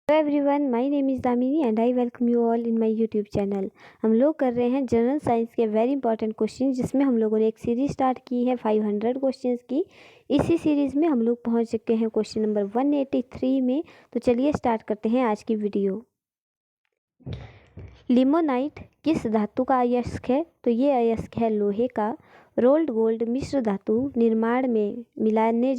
Hello everyone, my name is Damini and I welcome you all in my YouTube channel. हम लोग कर रहे हैं जनरल साइंस के वेरी इंपॉर्टेंट क्वेश्चन, जिसमें हम लोगों ने एक सीरीज स्टार्ट की है 500 क्वेश्चंस की। इसी सीरीज़ में हम लोग पहुंच चुके हैं क्वेश्चन नंबर 183 में। तो चलिए स्टार्ट करते हैं आज की वीडियो। लिमोनाइट किस धातु का अयस्क है? तो ये अयस्क है लोहे का। रोल्ड गोल्ड मिश्र धातु निर्माण में मिलाए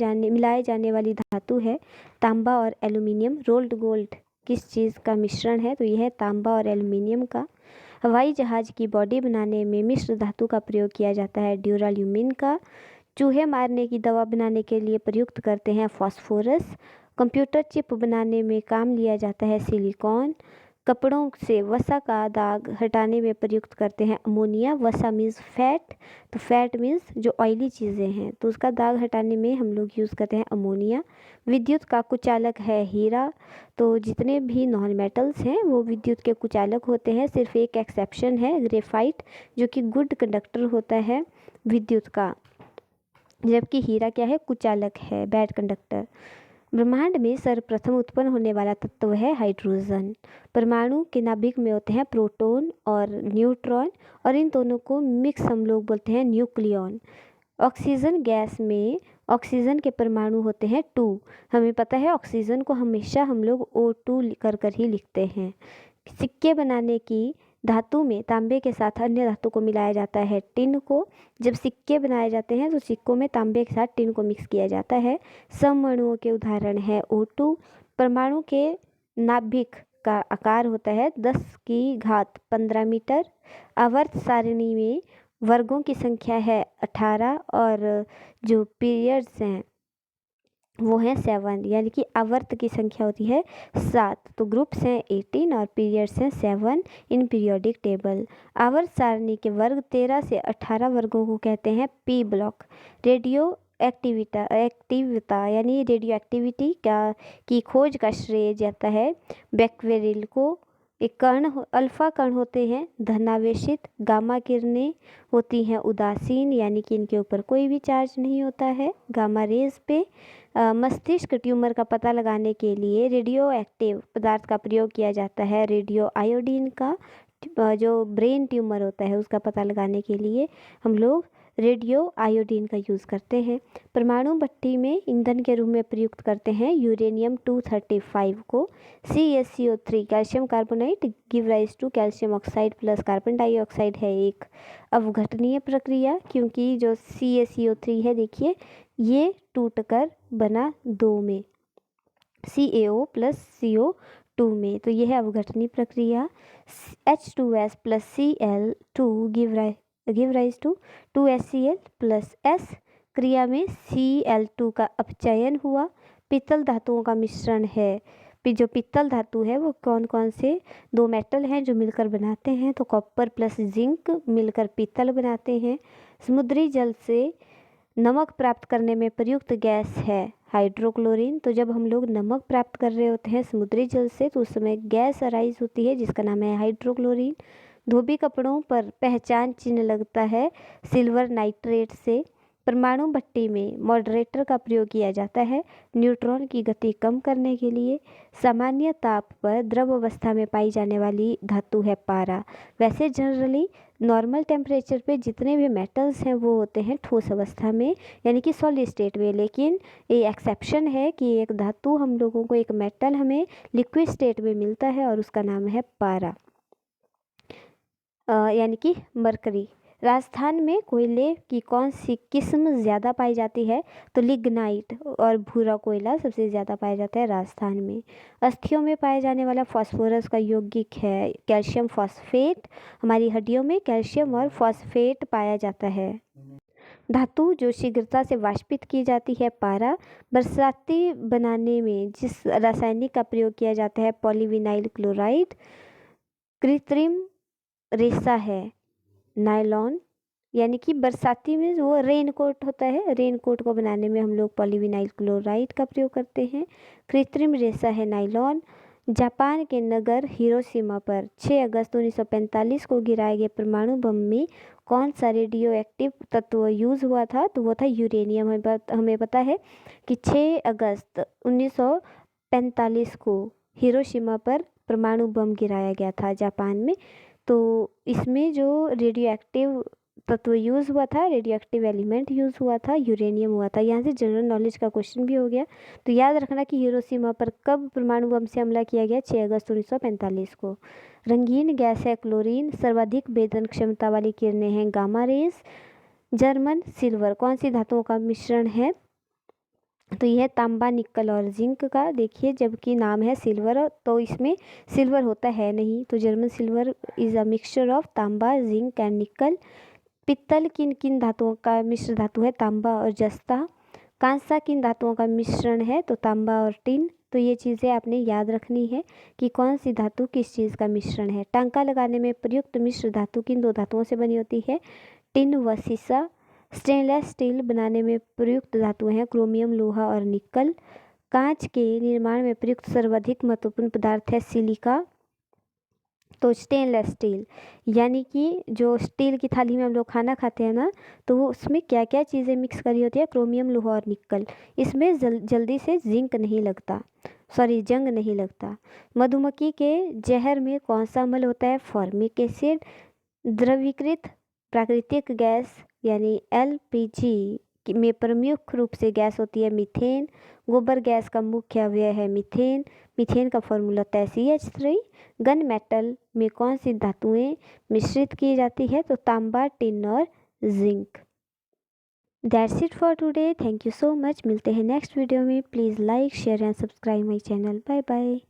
जाने वाली धातु है तांबा और एल्यूमिनियम। रोल्ड गोल्ड किस चीज़ का मिश्रण है? तो यह है तांबा और एल्यूमिनियम का। हवाई जहाज़ की बॉडी बनाने में मिश्र धातु का प्रयोग किया जाता है ड्यूराल्यूमिन का। चूहे मारने की दवा बनाने के लिए प्रयुक्त करते हैं फॉस्फोरस। कंप्यूटर चिप बनाने में काम लिया जाता है सिलिकॉन। कपड़ों से वसा का दाग हटाने में प्रयुक्त करते हैं अमोनिया। वसा मीन्स फैट, तो फैट मीन्स जो ऑयली चीज़ें हैं, तो उसका दाग हटाने में हम लोग यूज़ करते हैं अमोनिया। विद्युत का कुचालक है हीरा। तो जितने भी नॉन मेटल्स हैं वो विद्युत के कुचालक होते हैं। सिर्फ एक एक्सेप्शन है ग्रेफाइट, जो कि गुड कंडक्टर होता है विद्युत का, जबकि हीरा क्या है? कुचालक है, बैड कंडक्टर। ब्रह्मांड में सर्वप्रथम उत्पन्न होने वाला तत्व है हाइड्रोजन। परमाणु के नाभिक में होते हैं प्रोटॉन और न्यूट्रॉन, और इन दोनों को मिक्स हम लोग बोलते हैं न्यूक्लियॉन। ऑक्सीजन गैस में ऑक्सीजन के परमाणु होते हैं 2। हमें पता है ऑक्सीजन को हमेशा हम लोग O2 कर ही लिखते हैं। सिक्के बनाने की धातु में तांबे के साथ अन्य धातु को मिलाया जाता है टिन को। जब सिक्के बनाए जाते हैं तो सिक्कों में तांबे के साथ टिन को मिक्स किया जाता है। समअणुओं के उदाहरण है O2। परमाणु के नाभिक का आकार होता है 10⁻15 मीटर। आवर्त सारणी में वर्गों की संख्या है 18, और जो पीरियड्स हैं वो है 7, यानी कि आवर्त की संख्या होती है 7। तो ग्रुप्स हैं 18 और पीरियड्स हैं 7 इन पीरियोडिक टेबल। आवर्त सारणी के वर्ग 13 से 18 वर्गों को कहते हैं पी ब्लॉक। रेडियो एक्टिविता यानी रेडियो एक्टिविटी की खोज का श्रेय जाता है बेक्वेरिल को। एक कण अल्फा कण होते हैं धनावेशित। गामा किरणें होती हैं उदासीन, यानी कि इनके ऊपर कोई भी चार्ज नहीं होता है गामा रेज पे। मस्तिष्क ट्यूमर का पता लगाने के लिए रेडियो एक्टिव पदार्थ का प्रयोग किया जाता है रेडियो आयोडीन का। जो ब्रेन ट्यूमर होता है उसका पता लगाने के लिए हम लोग रेडियो आयोडीन का यूज़ करते हैं। परमाणु भट्टी में ईंधन के रूप में प्रयुक्त करते हैं यूरेनियम 235 को। CaCO3 calcium carbonate give rise to calcium oxide plus carbon dioxide है एक अवघटनीय प्रक्रिया, क्योंकि जो CaCO3 है देखिए ये टूटकर बना 2 में CaO प्लस CO2 में, तो यह है अवघटनीय प्रक्रिया। H2S plus Cl2 give rise to 2HCl plus S क्रिया में Cl2 का अपचयन हुआ। पित्तल धातुओं का मिश्रण है। जो पित्तल धातु है वो कौन कौन से 2 मेटल हैं जो मिलकर बनाते हैं? तो कॉपर प्लस जिंक मिलकर पित्तल बनाते हैं। समुद्री जल से नमक प्राप्त करने में प्रयुक्त गैस है हाइड्रोक्लोरिन। तो जब हम लोग नमक प्राप्त कर रहे होते हैं समुद्री जल से तो उस समय गैस अराइज होती है जिसका नाम है हाइड्रोक्लोरिन। धोबी कपड़ों पर पहचान चिन्ह लगता है सिल्वर नाइट्रेट से। परमाणु भट्टी में मॉडरेटर का प्रयोग किया जाता है न्यूट्रॉन की गति कम करने के लिए। सामान्य ताप पर द्रव अवस्था में पाई जाने वाली धातु है पारा। वैसे जनरली नॉर्मल टेम्परेचर पे जितने भी मेटल्स हैं वो होते हैं ठोस अवस्था में, यानी कि सॉलिड स्टेट में। लेकिन ये एक्सेप्शन है कि एक धातु हम लोगों को, एक मेटल हमें लिक्विड स्टेट में मिलता है और उसका नाम है पारा, यानी कि मरकरी। राजस्थान में कोयले की कौन सी किस्म ज़्यादा पाई जाती है? तो लिग्नाइट और भूरा कोयला सबसे ज़्यादा पाया जाता है राजस्थान में। अस्थियों में पाया जाने वाला फास्फोरस का यौगिक है कैल्शियम फॉस्फेट। हमारी हड्डियों में कैल्शियम और फॉस्फेट पाया जाता है। धातु जो शीघ्रता से वाष्पित की जाती है पारा। बरसाती बनाने में जिस रासायनिक का प्रयोग किया जाता है पॉलीविनाइल क्लोराइड। कृत्रिम रेशा है नायलॉन, यानी कि बरसाती में वो रेनकोट होता है, रेनकोट को बनाने में हम लोग पॉलीविनाइल क्लोराइड का प्रयोग करते हैं। कृत्रिम रेशा है नायलॉन। जापान के नगर हिरोशिमा पर 6 अगस्त 1945 को गिराए गए परमाणु बम में कौन सा रेडियो एक्टिव तत्व यूज़ हुआ था? तो वो था यूरेनियम। हमें पता है कि 6 अगस्त 1945 को हिरोशिमा पर परमाणु बम गिराया गया था जापान में। तो इसमें जो रेडियो एक्टिव तत्व यूज़ हुआ था, रेडियो एक्टिव एलिमेंट यूज़ हुआ था, यूरेनियम हुआ था। यहाँ से जनरल नॉलेज का क्वेश्चन भी हो गया। तो याद रखना कि हिरोशिमा पर कब परमाणु बम से हमला किया गया, 6 अगस्त 1945 को। रंगीन गैस है क्लोरीन, सर्वाधिक भेदन क्षमता वाली किरणें हैं गामा रेज। जर्मन सिल्वर कौन सी धातुओं का मिश्रण है, तो यह तांबा निकल और जिंक का। देखिए जबकि नाम है सिल्वर तो इसमें सिल्वर होता है नहीं, तो German silver is a mixture of तांबा जिंक एंड निकल। पित्तल किन किन धातुओं का मिश्र धातु है, तांबा और जस्ता। कांसा किन धातुओं का मिश्रण है, तो तांबा और टिन। तो ये चीज़ें आपने याद रखनी है कि कौन सी धातु किस चीज़ का मिश्रण है। टांका लगाने में प्रयुक्त मिश्र धातु किन दो धातुओं से बनी होती है, टिन व सीसा। स्टेनलेस स्टील बनाने में प्रयुक्त धातुएं हैं क्रोमियम, लोहा और निकल। कांच के निर्माण में प्रयुक्त सर्वाधिक महत्वपूर्ण पदार्थ है सिलिका। तो स्टेनलेस स्टील यानी कि जो स्टील की थाली में हम लोग खाना खाते हैं ना, तो वो उसमें क्या क्या चीज़ें मिक्स करी होती है, क्रोमियम, लोहा और निकल। इसमें जल्दी से जिंक नहीं लगता, सॉरी जंग नहीं लगता। मधुमक्खी के जहर में कौन सा अम्ल होता है, फॉर्मिक एसिड। द्रवीकृत प्राकृतिक गैस यानी एलपीजी में प्रमुख रूप से गैस होती है मीथेन। गोबर गैस का मुख्य अवयव है मीथेन। मीथेन का फॉर्मूला होता है CH3। गन मेटल में कौन सी धातुएं मिश्रित की जाती है, तो तांबा, टिन और zinc. That's it for today, thank you so much. मिलते हैं नेक्स्ट वीडियो में। Please like share and subscribe my channel. Bye bye.